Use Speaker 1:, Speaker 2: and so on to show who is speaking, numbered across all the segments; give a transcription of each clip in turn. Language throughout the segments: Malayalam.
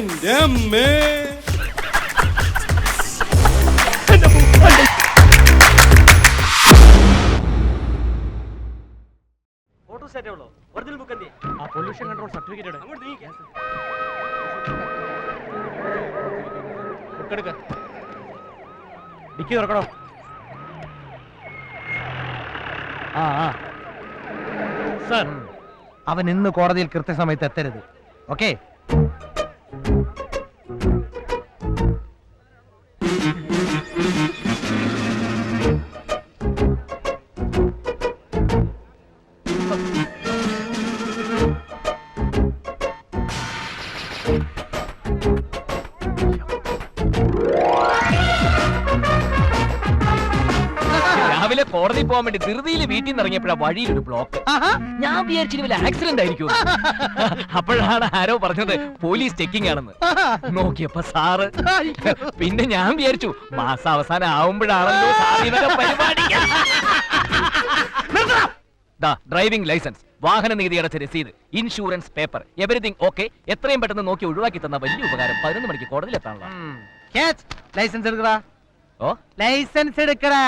Speaker 1: എന്റെ അമ്മേ.
Speaker 2: പൊല്യൂഷൻ കൺട്രോൾ സർട്ടിഫിക്കറ്റ് ഡിക്കി തുറക്കണോ? സർ,
Speaker 3: അവൻ ഇന്ന് കോടതിയിൽ കൃത്യസമയത്ത് എത്തരുത്. ഓക്കെ?
Speaker 4: രാവിലെ കോടതി പോകാൻ വേണ്ടി ധൃതിയിൽ വീട്ടിൽ നിന്ന് ഇറങ്ങിയപ്പോഴാ വഴിയിലൊരു ബ്ലോക്ക്. ഞാൻ വിചാരിച്ചിട്ട് വല്ല ആക്സിഡന്റ് ആയിരിക്കും. അപ്പോഴാണ് ആരോ പറഞ്ഞത് പോലീസ് ചെക്കിംഗ് ആണെന്ന്. നോക്കിയപ്പോ സാറ്. പിന്നെ ഞാൻ വിചാരിച്ചു മാസം അവസാനം ആവുമ്പോഴാണല്ലോ സാറിനൊക്കെ പരിപാടി. ഡ്രൈവിംഗ് ലൈസൻസ്, വാഹന നികുതി അടച്ച രസീത്, ഇൻഷുറൻസ് പേപ്പർ, എവരിതിങ് ഓക്കെ. എത്രയും പെട്ടെന്ന് നോക്കി ഒഴിവാക്കി തന്ന വലിയ ഉപകാരം. 11 മണിക്ക് കോടതിയിൽ എത്താനുള്ള.
Speaker 3: ലൈസൻസ് എടുക്കടാ.
Speaker 4: ഓ,
Speaker 3: ലൈസൻസ് എടുക്കടാ.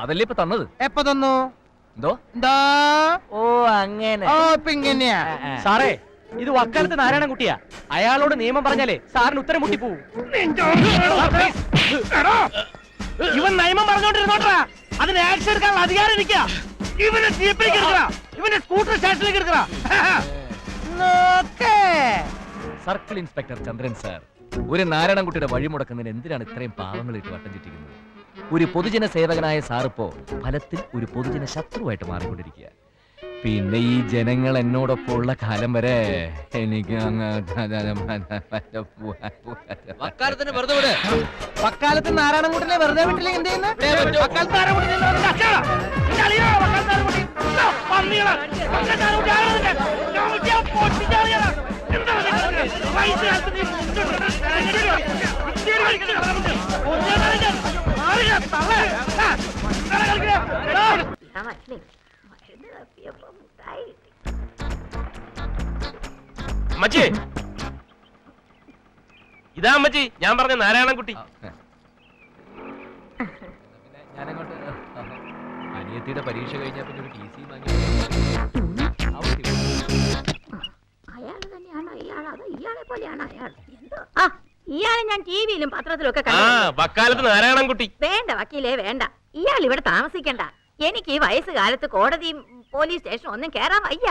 Speaker 4: അതല്ലേ ഇപ്പൊ തന്നത്?
Speaker 3: എപ്പോ തന്നു?
Speaker 4: എന്തോ? ഓ, അങ്ങനെ.
Speaker 3: ഓ, ഇപ്പൊ ഇങ്ങനെയാ.
Speaker 2: സാറേ, ഇത് വക്കാലത്ത് നാരായണൻകുട്ടിയാ. അയാളോട് നിയമം പറഞ്ഞാലേ സാറിന് ഉത്തരം മുട്ടിപ്പോവും. ഇവൻ നിയമം പറഞ്ഞോണ്ടിരുന്നോട്ടാ. അതിന് ആക്ഷൻ എടുക്കാനുള്ള അധികാരം ഇരിക്ക. ഇവനെ ജീപ്പിലേക്ക് എടുക്കടാ, ഇവന്റെ സ്കൂട്ടർ സ്റ്റേഷനിലേക്ക് എടുക്കടാ.
Speaker 4: സർക്കിൾ ഇൻസ്പെക്ടർ ചന്ദ്രൻ സാർ, ഒരു നാരായണൻകുട്ടിയുടെ വഴിമുടക്കുന്നതിന് എന്തിനാണ് ഇത്രയും പാവങ്ങളിട്ട് വട്ടം ചുറ്റിക്കുന്നത്? ഒരു പൊതുജന സേവകനായ സാറിപ്പോ ഫലത്തിൽ ഒരു പൊതുജന ശത്രുവായിട്ട് മാറിക്കൊണ്ടിരിക്കുക. പിന്നെ ഈ ജനങ്ങൾ എന്നോടൊപ്പം ഉള്ള കാലം വരെ എനിക്ക്
Speaker 3: വക്കാലത്ത് നാരായണൻകുട്ടിനെ വെറുതെ വിട്ടില്ലെങ്കിൽ എന്ത് ചെയ്യുന്നു?
Speaker 2: അമ്മച്ചി, ഇതാ അമ്മച്ചി ഞാൻ പറഞ്ഞ നാരായണൻകുട്ടി.
Speaker 4: ഞാനങ്ങോട്ട് അനിയത്തിയുടെ പരീക്ഷ കഴിഞ്ഞാൽ പിന്നെ ഒരു TC വാങ്ങി.
Speaker 5: ഇയാളെ ഞാൻ ടിവിയിലും പത്രത്തിലൊക്കെ
Speaker 2: വക്കാലത്ത് നാരായണൻകുട്ടി.
Speaker 5: വേണ്ട വക്കീലേ വേണ്ട. ഇയാൾ ഇവിടെ താമസിക്കണ്ട. എനിക്ക് ഈ വയസ്സുകാലത്ത് കോടതിയും പോലീസ് സ്റ്റേഷനും ഒന്നും കേറാൻ വയ്യ.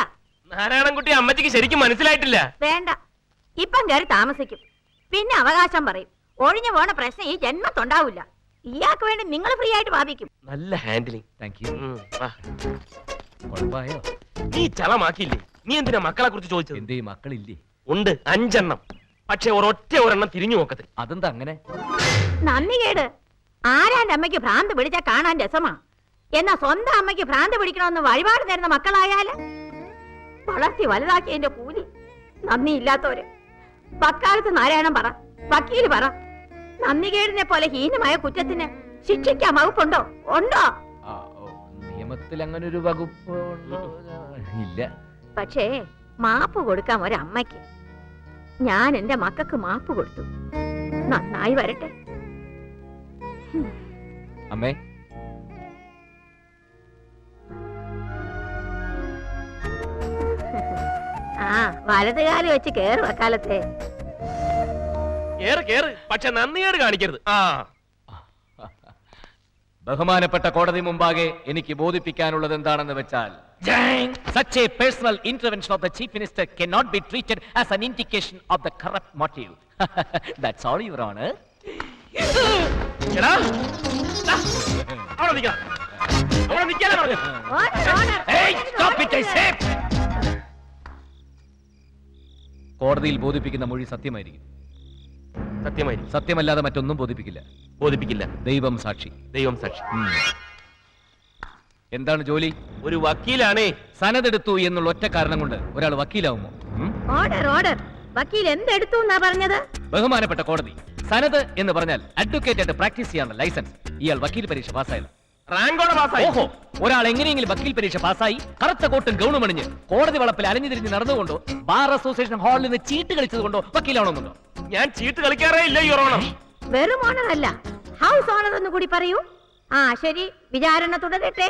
Speaker 2: നാരായണൻകുട്ടി അമ്മച്ചിക്ക് ശരിക്കും മനസ്സിലായിട്ടില്ല.
Speaker 5: വേണ്ട, ഇപ്പം കയറി താമസിക്കും. പിന്നെ അവകാശം പറയും. ഒഴിഞ്ഞു പോണ പ്രശ്നം ഈ ജന്മത്തുണ്ടാവില്ല. ഇയാൾക്ക് വേണ്ടി നിങ്ങൾ ഫ്രീ ആയിട്ട് വാദിക്കും.
Speaker 2: നല്ല ഹാൻഡിലിംഗ്.
Speaker 4: Thank you. കുഴപ്പമായോ?
Speaker 2: നീ ചളമാക്കിയില്ലേ? നീ എന്തിനാ മക്കളെ കുറിച്ച് ചോദിച്ചത്?
Speaker 4: എന്തേ മക്കളില്ലേ?
Speaker 2: ഉണ്ട്, 5 എണ്ണം. പക്ഷെ ഒരെണ്ണം തിരിഞ്ഞു നോക്കത്തില്ല.
Speaker 4: അതെന്താ അങ്ങനെ?
Speaker 5: നന്ദി കേട്. ആരാന്റെ അമ്മയ്ക്ക് ഭ്രാന്ത് പിടിച്ചാ കാണാൻ രസമാ. എന്നാ സ്വന്തം അമ്മയ്ക്ക് ഭ്രാന്ത് പിടിക്കണമെന്ന് വഴിപാട് നേരുന്ന മക്കളായാല് വളർത്തി വലുതാക്കിയതിന്റെ കൂലി. നന്ദിയില്ലാത്തവര്. വക്കാലത്ത് നാരായണൻ പറ, വക്കീല് പറ, നന്ദികേടിനെ പോലെ ഹീനമായ കുറ്റത്തിന് ശിക്ഷിക്കാൻ വകുപ്പുണ്ടോ? ഉണ്ടോ?
Speaker 4: നിയമത്തിൽ അങ്ങനെ ഒരു വകുപ്പ് ഇല്ല.
Speaker 5: പക്ഷേ മാപ്പ് കൊടുക്കാൻ ഒരമ്മയ്ക്ക് ഞാൻ എന്റെ മക്കൾക്ക് മാപ്പ് കൊടുത്തു. നന്നായി വരട്ടെ.
Speaker 4: അമ്മേ,
Speaker 5: വലതുകാലം വെച്ച് കേറ് വക്കാലത്തെ.
Speaker 2: കേറ്, പക്ഷെ നന്ദിയേട് കാണിക്കരുത്.
Speaker 4: ബഹുമാനപ്പെട്ട കോടതി മുമ്പാകെ എനിക്ക് ബോധിപ്പിക്കാനുള്ളത് എന്താണെന്ന് വെച്ചാൽ, such a personal intervention of the chief minister cannot be treated as an indication of the corrupt motive. That's all, Your Honor. കോടതിയിൽ ബോധിപ്പിക്കുന്ന മൊഴി സത്യമായിരിക്കും. സത്യമല്ലാതെ മറ്റൊന്നും ബോധിപ്പിക്കില്ല. ദൈവം സാക്ഷി. എന്താണ് ജോലി?
Speaker 2: ഒരു വക്കീലാണേ.
Speaker 4: സനതെടുത്തു എന്നുള്ള ഒറ്റ കാരണം കൊണ്ട് ഒരാൾ വക്കീലാവുമോ?
Speaker 5: ഓർഡർ. വക്കീൽ എന്തെടുത്തു എന്നാ പറഞ്ഞത്?
Speaker 4: ബഹുമാനപ്പെട്ട കോടതി, സനത് എന്ന് പറഞ്ഞാൽ അഡ്വക്കേറ്റ് ആയിട്ട് പ്രാക്ടീസ് ചെയ്യാനുള്ള ലൈസൻസ്. ഇയാൾ വക്കീൽ പരീക്ഷ പാസ്സായത്.
Speaker 2: റാങ്കോടെ പാസ്സായി.
Speaker 4: ഓഹോ, ഒരാൾ എങ്ങനെയെങ്കിലും വക്കീൽ പരീക്ഷ പാസ്സായി കറുത്ത കോട്ടും ഗൗണും അണിഞ്ഞ് കോടതി വളപ്പിൽ അലഞ്ഞു തിരിഞ്ഞ് നടന്നുകൊണ്ടോ ബാർ അസോസിയേഷൻ ഹാളിൽ നിന്ന് ചീട്ട് കളിച്ചത് കൊണ്ടോ വക്കീലാണോന്നുണ്ടോ?
Speaker 2: ഞാൻ ചീട്ട് കളിക്കാറേ ഇല്ല യുവർ ഓണർ.
Speaker 5: വെറും ഓണർ അല്ല, ഹൗസ് ഓണർ എന്ന് കൂടി പറയൂ. ആ ശരി, വിചാരണ തുടരട്ടെ.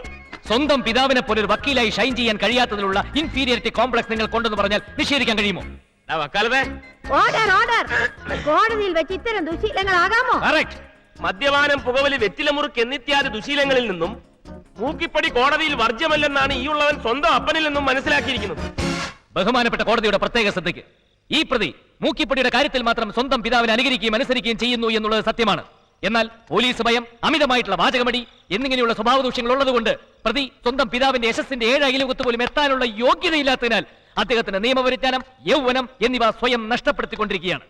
Speaker 4: സ്വന്തം പിതാവിനെ പോലെ ഒരു വക്കീലായി ഷൈൻ ചെയ്യാൻ കഴിയാത്തതിലുള്ള ഇൻഫീരിയറിറ്റി കോംപ്ലക്സ് നിങ്ങൾ കൊണ്ടെന്ന് പറഞ്ഞാൽ നിഷേധിക്കാൻ കഴിയുമോ?
Speaker 2: വക്കാലത്തെ
Speaker 5: ഓർഡർ ഓർഡർ. കോടതിയിൽ വെച്ച് ഇത്തരം ദുശീലങ്ങളാകാമോ?
Speaker 4: കറക്റ്റ്.
Speaker 2: മദ്യപാനം, പുകവലി, വെറ്റിലമുറുക്ക് എന്നിത്യാദി ദുശീലങ്ങളിൽ നിന്നും മൂക്കിപ്പടി കോടതിയിൽ വർജ്യമല്ലെന്നാണ് ഈ ഉള്ളവൻ സ്വന്തം അപ്പനിൽ നിന്നും മനസ്സിലാക്കിയിരിക്കുന്നത്.
Speaker 4: ബഹുമാനപ്പെട്ട കോടതിയുടെ പ്രത്യേക ശ്രദ്ധയ്ക്ക്, ഈ പ്രതി മൂക്കിപ്പടിയുടെ കാര്യത്തിൽ മാത്രം സ്വന്തം പിതാവിനെ അനുകരിക്കുകയും അനുസരിക്കുകയും ചെയ്യുന്നു എന്നുള്ളത് സത്യമാണ്. എന്നാൽ പോലീസ് ഭയം, അമിതമായിട്ടുള്ള വാചകമടി എന്നിങ്ങനെയുള്ള സ്വഭാവ ദൂഷ്യങ്ങൾ ഉള്ളതുകൊണ്ട് പ്രതി സ്വന്തം പിതാവിന്റെ യശസ്സിന്റെ 7 അയലുകത്ത് പോലും എത്താനുള്ള യോഗ്യതയില്ലാത്തതിനാൽ അദ്ദേഹത്തിന് നിയമപരിജ്ഞാനം, യൗവനം എന്നിവ സ്വയം നഷ്ടപ്പെടുത്തിക്കൊണ്ടിരിക്കുകയാണ്.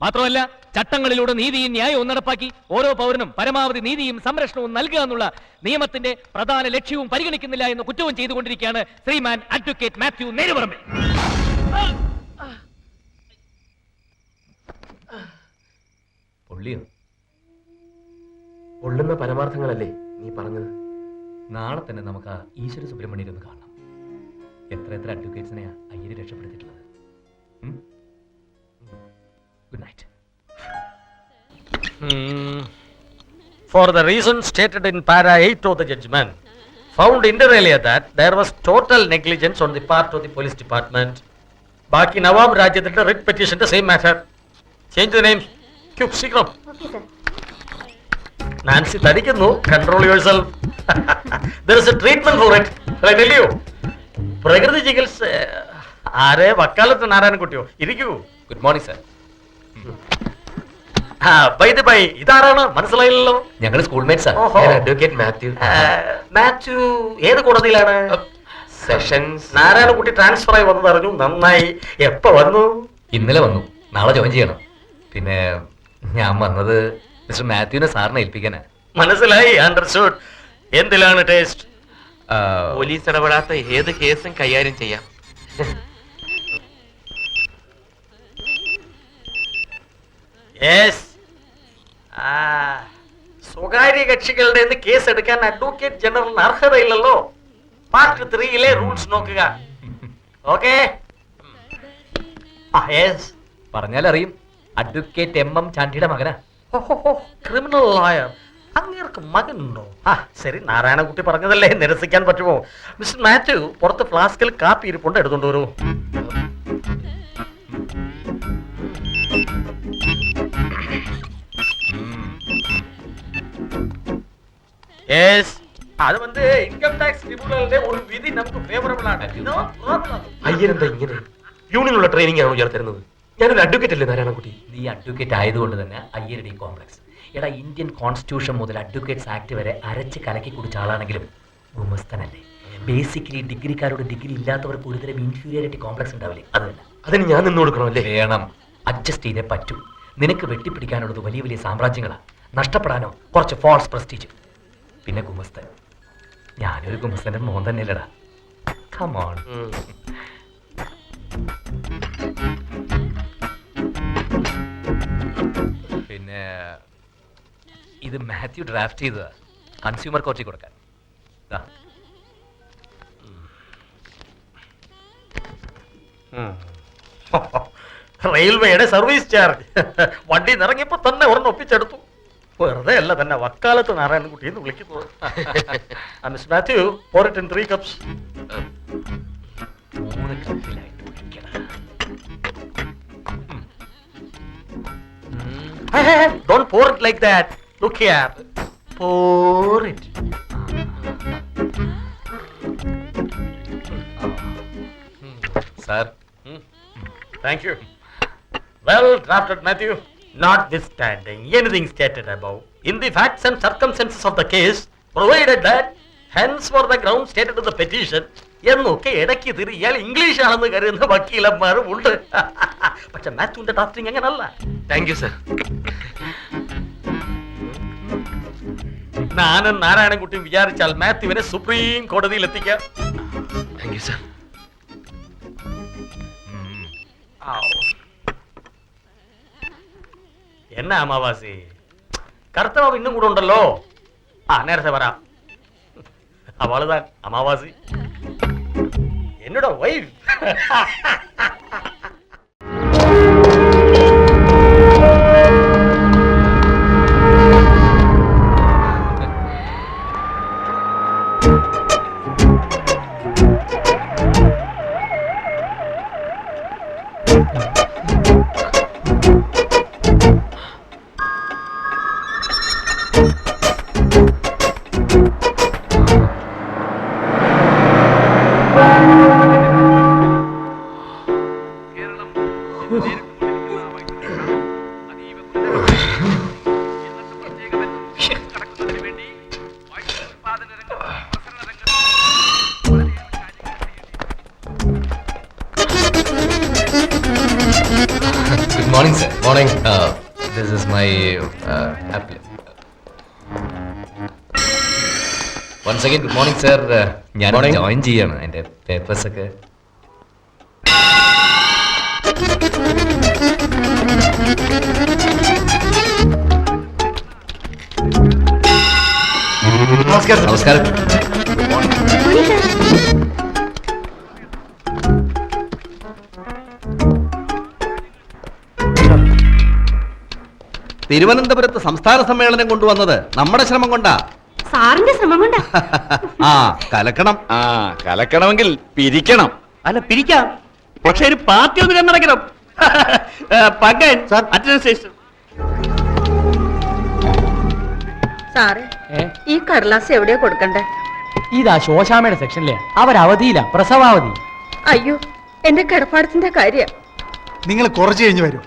Speaker 4: മാത്രമല്ല, ചട്ടങ്ങളിലൂടെ നീതിയും ന്യായവും നടപ്പാക്കി ഓരോ പൗരനും പരമാവധി നീതിയും സംരക്ഷണവും നൽകുക എന്നുള്ള നിയമത്തിന്റെ പ്രധാന ലക്ഷ്യവും പരിഗണിക്കുന്നില്ല എന്ന കുറ്റവും ചെയ്തുകൊണ്ടിരിക്കുകയാണ് ശ്രീമാൻ അഡ്വക്കേറ്റ് മാത്യു നേരുപറമ്പിൽ.
Speaker 2: പൊള്ളുന്ന പരമാർത്ഥങ്ങളല്ലേ നീ പറഞ്ഞത്?
Speaker 4: നാളെ തന്നെ നമുക്ക് ആ ഈശ്വര സുബ്രഹ്മണ്യനെ ഒന്ന് കാണണം. എത്ര അഡ്വക്കേറ്റ്സിനെയാ അയ്യര് രക്ഷപ്പെടുത്തിയിട്ടുള്ളത്. Good night.
Speaker 1: For the reasons stated in para 8 of the judgment, found inter alia that there was total negligence on the part of the police department. Baki Nawab Rajathinte writ petition the same matter. Change the names. Quick, secret.
Speaker 5: Okay, sir.
Speaker 1: Nancy Tadikunu, control yourself. There is a treatment for it. Shall I tell you? Prakriti Jigals, ആരെ വക്കാലത്ത് നാരായണൻകുട്ടിയോ? ഇരിക്കൂ.
Speaker 4: Good morning sir.
Speaker 1: ബൈ ഇതാരാണ്? മനസ്സിലായില്ലല്ലോ.
Speaker 4: ഞങ്ങൾ സ്കൂൾമേറ്റ്സ് ആണ്.
Speaker 2: അഡ്വക്കേറ്റ് മാത്യു.
Speaker 1: മാത്യു ഏത് കോടതിയിലാണ്?
Speaker 2: സെഷൻസ്.
Speaker 1: നാരായണൻകുട്ടി ട്രാൻസ്ഫർ ആയി വന്നത് അറിഞ്ഞു. നന്നായി. എപ്പോ വന്നു?
Speaker 4: ഇന്നലെ വന്നു. നാളെ ജോയിൻ ചെയ്യണം. പിന്നെ ഞാൻ വന്നത് മിസ്റ്റർ മാത്യുവിനെ സാറിനെ ഏൽപ്പിക്കാനാ.
Speaker 1: മനസ്സിലായി. അണ്ടർസ്റ്റുഡ്. എന്തിലാണ് ടേസ്റ്റ്?
Speaker 2: പോലീസ് ഇടപെടാത്ത ഏത് കേസും കൈകാര്യം ചെയ്യാം.
Speaker 1: സ്വകാര്യ കക്ഷികളുടെ കേസ് എടുക്കാൻ അഡ്വക്കേറ്റ് ജനറലിന് അർഹതയില്ലല്ലോ. പാർട്ട് 3 റൂൾസ് നോക്കുക. ഓക്കെ.
Speaker 4: പറഞ്ഞാൽ അറിയും. അഡ്വക്കേറ്റ് MM ചാണ്ടിയുടെ മകനാ.
Speaker 1: Criminal lawyer. അങ്ങേർക്ക് മകനുണ്ടോ? ശരി, നാരായണൻകുട്ടി പറഞ്ഞതല്ലേ, നിരസിക്കാൻ പറ്റുമോ? മിസ്റ്റർ മാത്യു, പുറത്ത് ഫ്ലാസ്കിൽ കാപ്പി ഇരിപ്പുണ്ട്, എടുത്തോണ്ട് വരൂ. അത് ഇൻകം ടാക്സ് ട്രിബ്യൂണലിന്റെ ഒരു വിധി നമുക്ക് ഫേവറബിൾ ആണ്.
Speaker 2: അയ്യനെന്താ ഇങ്ങനെ? യൂണിയനുള്ള ട്രെയിനിങ് ആണോ ഇയാൾ തരുന്നത്? ഞാനൊരു അഡ്വക്കേറ്റ് അല്ലേ നാരായണൻകുട്ടി?
Speaker 4: നീ അഡ്വക്കേറ്റ് ആയതുകൊണ്ട് തന്നെ അയ്യരുടെ കോംപ്ലക്സ്. എടാ, ഇന്ത്യൻ കോൺസ്റ്റിറ്റ്യൂഷൻ മുതൽ അഡ്വക്കേറ്റ്സ് ആക്ട് വരെ അരച്ച് കലക്കി കുടിച്ച ആളാണെങ്കിലും ഗുമസ്തനല്ലേ. ബേസിക്കലി ഡിഗ്രിക്കാരോട് ഡിഗ്രി ഇല്ലാത്തവർക്ക് ഒരുതരം ഇൻഫീരിയറിറ്റി കോംപ്ലക്സ് ഉണ്ടാവില്ലേ? അതല്ല.
Speaker 2: അതിന് ഞാൻ നിന്ന് കൊടുക്കണമല്ലേ?
Speaker 4: വേണം. അഡ്ജസ്റ്റ് ചെയ്തേ പറ്റൂ. നിനക്ക് വെട്ടിപ്പിടിക്കാനുള്ളത് വലിയ വലിയ സാമ്രാജ്യങ്ങളാണ്. നഷ്ടപ്പെടാനോ കുറച്ച് ഫോൾസ് പ്രസ്റ്റീജ്. പിന്നെ ഗുമസ്തൻ. ഞാനൊരു ഗുമസ്തന്റെ മോൻ തന്നെയല്ലടാ. Come on. പിന്നെ ഇത് മാത്യു ഡ്രാഫ്റ്റ് ചെയ്തതാ കൺസ്യൂമർ കോർട്ടിൽ കൊടുക്കാൻ.
Speaker 1: റെയിൽവേയുടെ സർവീസ് ചാർജ്. വണ്ടി നിറങ്ങിയപ്പോ തന്നെ ഒരെണ്ണം ഒപ്പിച്ചെടുത്തു. വെറുതെ അല്ല തന്നെ വക്കാലത്ത് നാരായണൻകുട്ടി എന്ന് വിളിക്കുന്നത്. Mister Mathew, pour it in 3 cups.
Speaker 4: 3 കപ്പിലായിട്ട് ഒഴിക്കണം.
Speaker 1: Don't pour it like that. Look here. Pour it.
Speaker 4: Sir.
Speaker 1: Thank you. Well drafted, Matthew. Notwithstanding anything stated above, in the facts and circumstances of the case, provided that hence for the ground stated in the petition, എന്നൊക്കെ ഇടയ്ക്ക് തിരി ഇയാൾ ഇംഗ്ലീഷ് ആണെന്ന് കരുതുന്ന വക്കീലന്മാരും ഉണ്ട്. പക്ഷെ മാത്യുവിന്റെ ഡ്രാഫ്റ്റിംഗ് അങ്ങനല്ല.
Speaker 2: Thank you sir.
Speaker 1: ഞാനും നാരായണൻകുട്ടിയും വിചാരിച്ചാൽ മാത്യുവിനെ സുപ്രീം കോടതിയിൽ എത്തിക്കാം.
Speaker 2: Thank you sir.
Speaker 1: എന്നാ അമാവാസി, കർത്തവ ഇന്നും കൂടെ ഉണ്ടല്ലോ. നേരത്തെ വരാം. அவளுதான் அமாவாசி, என்னோட wife.
Speaker 4: Good morning, sir. Morning. This is my apple. Once again, good morning, sir. ഞാൻ ജോയിൻ ചെയ്യാണ്. എൻ്റെ പേപ്പേഴ്സ് ഒക്കെ.
Speaker 3: നമസ്കാരം.
Speaker 4: നമസ്കാരം.
Speaker 6: തിരുവനന്തപുരത്ത് സംസ്ഥാന സമ്മേളനം കൊണ്ടുവന്നത് നമ്മുടെ ശ്രമം കൊണ്ടാ.
Speaker 5: സാറിന്റെ ശ്രമം കൊണ്ടാ.
Speaker 6: ആ കലക്കണം.
Speaker 2: കലക്കണമെങ്കിൽ പിരിക്കണം. അല്ല പിരിക്കാം, പക്ഷെ ഒരു പാർട്ടി ഒന്ന് കണ്ണടക്കണം. പകൻ അഡ്മിനിസ്ട്രേഷൻ.
Speaker 5: സാറേ, ഈ കടലാസ് എവിടെയാ കൊടുക്കണ്ടേ?
Speaker 7: ഇതാ ശോശാമയുടെ സെക്ഷനിലെ അവരവധിയില്ല, പ്രസവാവധി.
Speaker 5: അയ്യോ, എന്റെ കിടപ്പാടത്തിന്റെ കാര്യം.
Speaker 3: നിങ്ങൾ കുറച്ച് കഴിഞ്ഞ് വരൂ,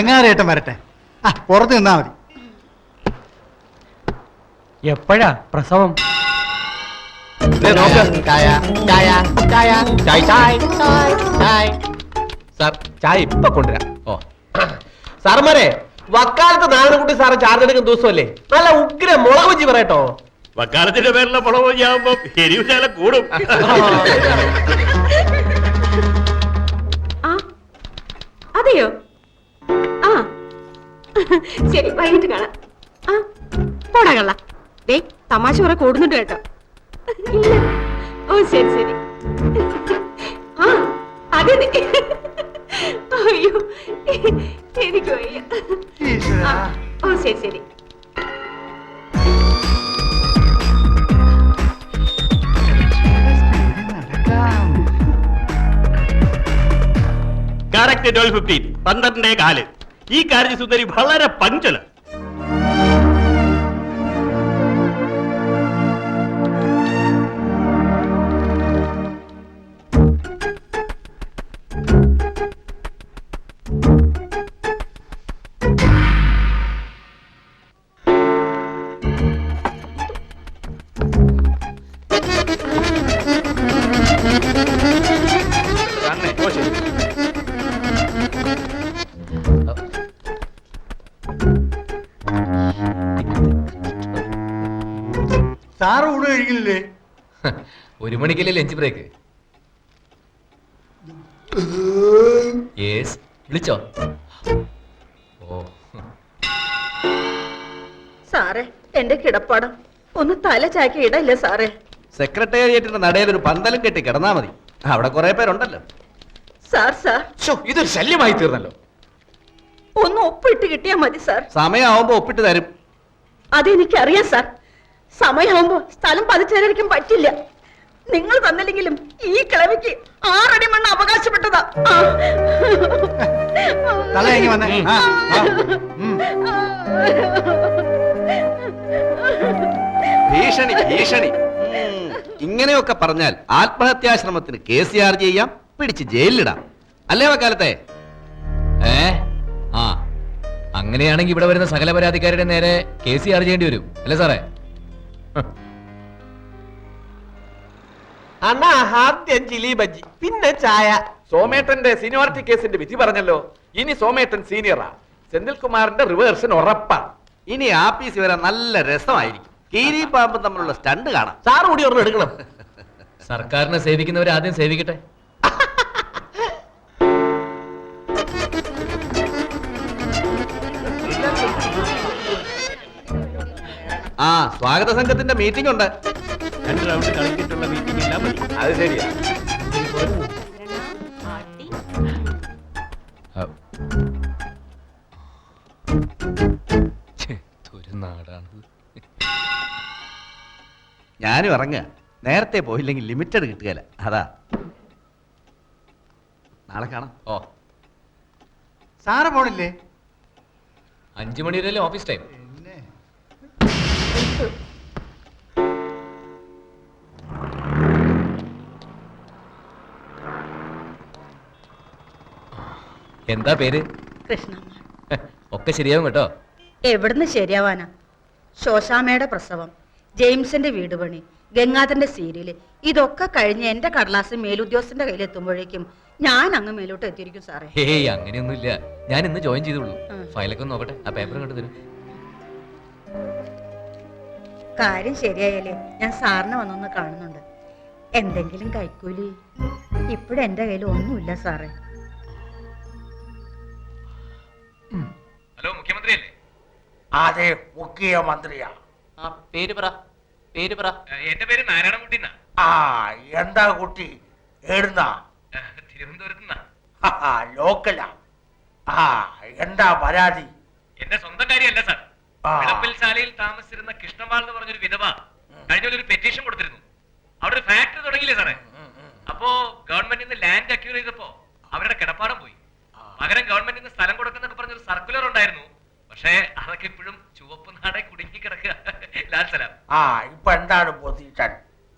Speaker 3: എങ്ങാരേട്ടം വരട്ടെ. പുറത്ത് നിന്നാ മതി.
Speaker 7: എപ്പോഴാ പ്രസവം?
Speaker 6: സാർ ചായ ഇപ്പൊ കൊണ്ടുവരാം.
Speaker 4: ഓ,
Speaker 6: സാറന്മാരെ, വക്കാലത്ത് നാരായണൻകുട്ടി സാറ് ചാർജ് എടുക്കുന്ന ദിവസമല്ലേ? നല്ല ഉഗ്ര മുളക് വെച്ച് പറയട്ടോ.
Speaker 2: വക്കാലത്തിന്റെ പേരിലുള്ള പണം ആവുമ്പോ എരിവ് ശാല കൂടും.
Speaker 5: അതെയോ? ആ ശരി, വൈകിട്ട് കാണാം. ആ പോടാ കള്ള. ദേ തമാശ കുറെ കൂടുന്നുണ്ട് കേട്ടോ. ഇല്ല, ഓ ശരി ശരി. ആ അതെ. അയ്യോ എനിക്ക് വയ്യ. ഓ ശരി ശരി.
Speaker 2: കറക്റ്റ് 12:15, 12:15. ഈ കാര്യ സുന്ദരി വളരെ പഞ്ചല.
Speaker 3: സാറ് ഊണ് കഴിക്കില്ലേ?
Speaker 4: 1 മണിക്കല്ലേ ലഞ്ച് ബ്രേക്ക്? യെസ്, വിളിച്ചോ? ഓ,
Speaker 5: സാറേ, എന്റെ കിടപ്പാടം ഒന്ന് തല ചാക്കി ഇടല്ലേ സാറേ?
Speaker 6: സെക്രട്ടേറിയറ്റിന്റെ നടയിൽ ഒരു പന്തലും കെട്ടി കിടന്നാ മതി. അവിടെ കുറെ പേരുണ്ടല്ലോ.
Speaker 5: സാർ സാർ,
Speaker 4: ഇതൊരു ശല്യമായി തീർന്നല്ലോ.
Speaker 5: ഒന്ന് ഒപ്പിട്ട് കിട്ടിയാ മതി സാർ.
Speaker 6: സമയമാവുമ്പോ ഒപ്പിട്ട് തരും.
Speaker 5: അതെനിക്കറിയാം സാർ. സമയമാകുമ്പോ സ്ഥലം പതിച്ചേരായിരിക്കും പറ്റില്ല. നിങ്ങൾ തന്നില്ലെങ്കിലും ഈ കിളവിക്ക് 6 അടി മണ്ണ് അവകാശപ്പെട്ടതാ.
Speaker 6: ഭീഷണി ഭീഷണി. ഇങ്ങനെയൊക്കെ പറഞ്ഞാൽ ആത്മഹത്യാശ്രമത്തിന് കേസ് ചാർജ് ചെയ്യാം, പിടിച്ച് ജയിലിലിടാം. അല്ലേ വക്കാലത്തെ?
Speaker 4: ആ, അങ്ങനെയാണെങ്കിൽ ഇവിടെ വരുന്ന സകല പരാതിക്കാരുടെ നേരെ കേസ് ചാർജ് ചെയ്യേണ്ടി വരും, അല്ലേ സാറേ?
Speaker 6: അണ്ണാ, ആദ്യം ചിലി ബജ്ജി, പിന്നെ ചായ.
Speaker 8: സോമേട്ടന്റെ സീനിയോറിറ്റി കേസിന്റെ വിധി പറഞ്ഞല്ലോ. ഇനി സോമേട്ടൻ സീനിയറാ. സെന്തിൽകുമാറിന്റെ റിവേഴ്സൻ ഉറപ്പാ.
Speaker 6: ഇനി ആപ്പീസ് വരാൻ നല്ല രസമായിരിക്കും. കീരി പാമ്പും തമ്മിലുള്ള സ്റ്റണ്ട് കാണാം.
Speaker 8: സാറ് കൂടി ഒരെണ്ണം എടുക്കണം.
Speaker 4: സർക്കാരിനെ സേവിക്കുന്നവർ ആദ്യം സേവിക്കട്ടെ.
Speaker 6: ആ, സ്വാഗത സംഘത്തിന്റെ മീറ്റിംഗ് ഉണ്ട്.
Speaker 2: 2 റൗണ്ട് കളിച്ചിട്ടുള്ള മീറ്റിംഗ് എല്ലാം മതി.
Speaker 8: അത് ശരിയാ.
Speaker 4: നാടാണ്.
Speaker 9: ഞാനും ഇറങ്ങുക. നേരത്തെ പോയില്ലെങ്കിൽ ലിമിറ്റഡ് കിട്ടുകയില്ല. അതാ. നാളെ കാണാം.
Speaker 4: ഓ
Speaker 3: സാറ് പോണില്ലേ?
Speaker 4: 5 മണി വരെയല്ലേ ഓഫീസ് ടൈം.
Speaker 3: പിന്നെ
Speaker 4: എന്താ പേര്?
Speaker 10: കൃഷ്ണമ്മ.
Speaker 4: ഒക്കെ ശരിയാവും കേട്ടോ.
Speaker 10: എവിടുന്ന് ശരിയാവാനാ? ശോശാമയുടെ പ്രസവം, ജെയിംസിന്റെ വീട് പണി, ഗംഗാധരന്റെ സീരിയല്, ഇതൊക്കെ കഴിഞ്ഞ് എന്റെ കടലാസ് മേലുദ്യോഗസ്ഥന്റെ കയ്യിലെത്തുമ്പോഴേക്കും ഞാൻ അങ്ങ് മേലോട്ട് എത്തിയിരിക്കും സാറേ.
Speaker 4: ഹേയ് അങ്ങനെയൊന്നുമില്ല. ഞാൻ ഇന്ന് ജോയിൻ ചെയ്തോളൂ.
Speaker 10: ആ.
Speaker 4: ഫയലൊക്കെ ഒന്ന് നോക്കട്ടെ. ആ പേപ്പർ കണ്ടു തരും.
Speaker 10: കാര്യം ശരിയായാലേ ഞാൻ സാറിനെ വന്നൊന്ന് കാണുന്നുണ്ട്. എന്തെങ്കിലും കൈക്കൂലി ഇപ്പോഴെന്റെ കയ്യിൽ ഒന്നുമില്ല സാറേ.
Speaker 4: ഹലോ മുഖ്യമന്ത്രിയല്ലേ?
Speaker 2: അതെ, മുഖ്യമന്ത്രിയാ.
Speaker 4: ആ പേര് പറ. പേര് പറ. എന്റെ പേര് നാരായണൻകുട്ടി.
Speaker 2: ആ, എന്താ കുട്ടി? എഴുന്നാ?
Speaker 4: തിരുവനന്തപുരത്ത്.
Speaker 2: ലോക്കലാ? ആ, എന്താ പരാതി?
Speaker 4: എന്റെ സ്വന്തം കാര്യമല്ല സാർ.
Speaker 2: ആ.
Speaker 4: ശാലയിൽ താമസിച്ചിരുന്ന കൃഷ്ണമാൾ എന്ന് പറഞ്ഞൊരു വിധവ കഴിഞ്ഞ ഒരു പെറ്റീഷൻ കൊടുത്തിരുന്നു. അവിടെ ഒരു ഫാക്ടറി തുടങ്ങിയില്ലേ സാറേ? അപ്പോ ഗവൺമെന്റിൽ നിന്ന് ലാൻഡ് അക്യൂർ ചെയ്തപ്പോ അവരുടെ കിടപ്പാടം പോയി. പകരം ഗവൺമെന്റിൽ നിന്ന് സ്ഥലം കൊടുക്കുന്നൊക്കെ പറഞ്ഞൊരു സർക്കുലർ ഉണ്ടായിരുന്നു. പക്ഷേ അതൊക്കെ ഇപ്പോഴും ചുവപ്പ് നാടെ കുടുങ്ങി കിടക്കുക. ലാൽ സലാം.
Speaker 2: ആ, ഇപ്പൊ എന്താണ് പൊസിഷൻ?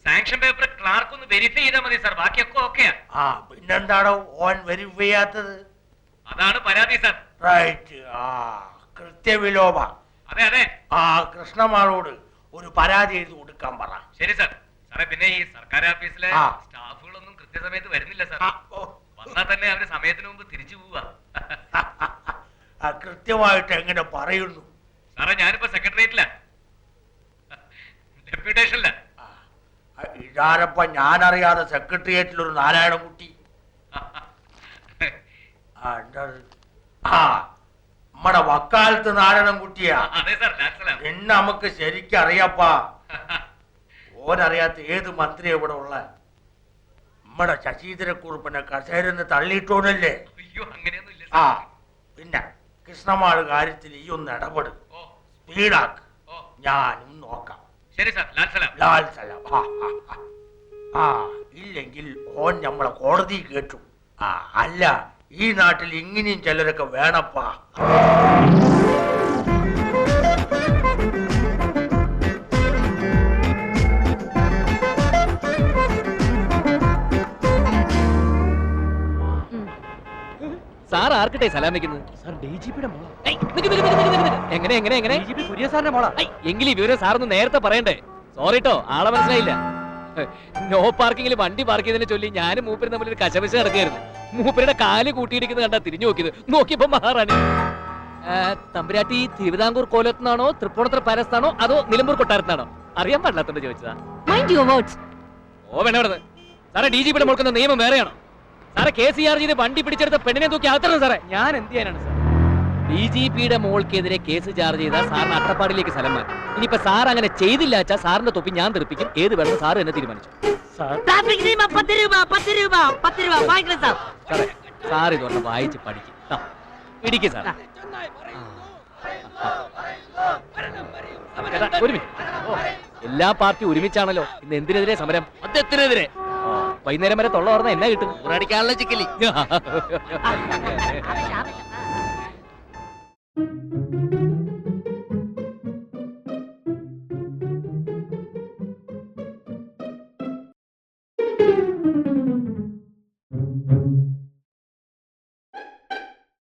Speaker 4: സാങ്ഷൻ പേപ്പർ ക്ലാർക്ക് ഒന്ന് വെരിഫൈ ചെയ്താൽ മതി സാർ. ബാക്കിയൊക്കെ ഓക്കെയാ.
Speaker 2: ആ, പിന്നെന്താണോ ഓൻ വെരിഫൈ ചെയ്യാത്തത്?
Speaker 4: അതാണ് പരാതി സാർ.
Speaker 2: റൈറ്റ്. ആ, കൃത്യവിലോപ.
Speaker 4: അതെ അതെ.
Speaker 2: ആ, കൃഷ്ണമാളോട് ഒരു പരാതി എഴുതി കൊടുക്കാൻ പറ.
Speaker 4: ശരി സാർ. സാറേ പിന്നെ ഈ സർക്കാർ ഓഫീസിലെ
Speaker 2: ആ.
Speaker 4: സ്റ്റാഫുകളൊന്നും കൃത്യസമയത്ത് വരുന്നില്ല സാർ.
Speaker 2: ആ, ഓ.
Speaker 4: വന്നാൽ തന്നെ അവര് സമയത്തിന് മുമ്പ് തിരിച്ചു പോവുക.
Speaker 2: ആ, കൃത്യമായിട്ട് എങ്ങനെ പറയുന്നു?
Speaker 4: സാറേ ഞാനിപ്പോ സെക്രട്ടേറിയറ്റില, ഡെപ്യൂട്ടേഷനില്ല.
Speaker 2: ഇതാരപ്പ ഞാനറിയാതെ സെക്രട്ടേറിയറ്റിൽ ഒരു നാരായണൻകുട്ടി? ആ, നമ്മടെ വക്കാലത്ത് നാരായണൻകുട്ടിയാ.
Speaker 4: അതെ സാർ. ലാൽ സലാം.
Speaker 2: നിന്നെ നമുക്ക് ശരിക്കും അറിയപ്പാ. ഓനറിയാത്ത ഏത് മന്ത്രി ഇവിടെ ഉള്ള? നമ്മടെ ശശീന്ദ്രക്കുറുപ്പിനെ കസേരന്ന് തള്ളിയിട്ടോനല്ലേ?
Speaker 4: അയ്യോ അങ്ങനെയൊന്നും ഇല്ല
Speaker 2: ആ,
Speaker 4: സാർ.
Speaker 2: പിന്നെ കൃഷ്ണമാള് കാര്യത്തിൽ ഈ ഒന്ന് ഇടപെട്,
Speaker 4: ഓ
Speaker 2: സ്പീഡാക്ക്.
Speaker 4: ഓ
Speaker 2: ഞാനും നോക്കാം.
Speaker 4: ശരി സാർ. ലാൽ സലാം.
Speaker 2: ലാൽ സലാം. ആ, ഇല്ലെങ്കിൽ ഓൻ നമ്മളെ കോടതി കേട്ടു. ആ, അല്ല, ഈ നാട്ടിൽ ഇങ്ങനെയും ചിലരൊക്കെ വേണപ്പാ.
Speaker 4: സാർ ആർക്കിട്ടെ സലാം വെക്കുന്നത്?
Speaker 7: സാർ DGP-യുടെ മോളാ.
Speaker 4: എങ്ങനെ എങ്ങനെ എങ്ങനെ?
Speaker 7: DGP കുര്യൻ സാറിന്റെ മോളാ.
Speaker 4: എങ്കിലും ഈ വിവരം സാറൊന്ന് നേരത്തെ പറയണ്ടേ? സോറി ട്ടോ, ആളെ മനസ്സിലായില്ല. നോ പാർക്കിങ്ങിൽ വണ്ടി പാർക്ക് ചെയ്തതിനെ ചൊല്ലി ഞാനും മൂപ്പരും തമ്മിൽ ഒരു കശപശ നടക്കുകയായിരുന്നു. മൂപ്പരുടെ കാല് കൂട്ടിയിടിക്കുന്നത് കണ്ടാ തിരിഞ്ഞു നോക്കിയത്. നോക്കിയപ്പോ മഹാറാണി. തമ്പുരാട്ടി തിരുവിതാംകൂർ കോലത്തുനിന്നാണോ തൃപ്പൂണിത്തുറ പാലസ്ഥാണോ അതോ നിലമ്പൂർ കൊട്ടാരത്തിനാണോ? അറിയാൻ പാടില്ലാത്തോണ്ട് ചോദിച്ചതാ. ഓ വേണ വേണത് സാറേ. DGP-യുടെ മോൾക്കുന്ന നിയമം വേറെയാണോ സാറേ? കേസ് ചാർജ് ചെയ്ത് വണ്ടി പിടിച്ചെടുത്ത പെണ്ണിനെ തൂക്കി അകത്തണം സാറേ.
Speaker 7: ഞാൻ എന്ത് ചെയ്യാനാണ് സാർ?
Speaker 4: DGP-യുടെ മോൾക്കെതിരെ കേസ് ചാർജ് ചെയ്താൽ സാറിന് അട്ടപ്പാടിലേക്ക് സ്ഥലം മാറ്റും. ഇനിയിപ്പോ സാർ അങ്ങനെ ചെയ്തില്ല വെച്ചാൽ സാറിന്റെ തൊപ്പി ഞാൻ തെറിപ്പിക്കും. ഏത് വേണം സാർ എന്നെ തീരുമാനിച്ചു.
Speaker 7: സാർ
Speaker 4: സാറേ സാർ ഇതൊന്ന് വായിച്ച് പഠിക്കും. പിടിക്കും സാർ. ഒരു മിനിറ്റ്. എല്ലാ പാർട്ടി ഒരുമിച്ചാണല്ലോ. ഇന്ന് എന്തിനെതിരെ സമരം? അദ്ദേഹത്തിനെതിരെ. വൈകുന്നേരം വരെ തൊള്ള പറഞ്ഞാൽ എന്നാ കിട്ടും? ഊറടിക്കാനുള്ള ചിക്കലി.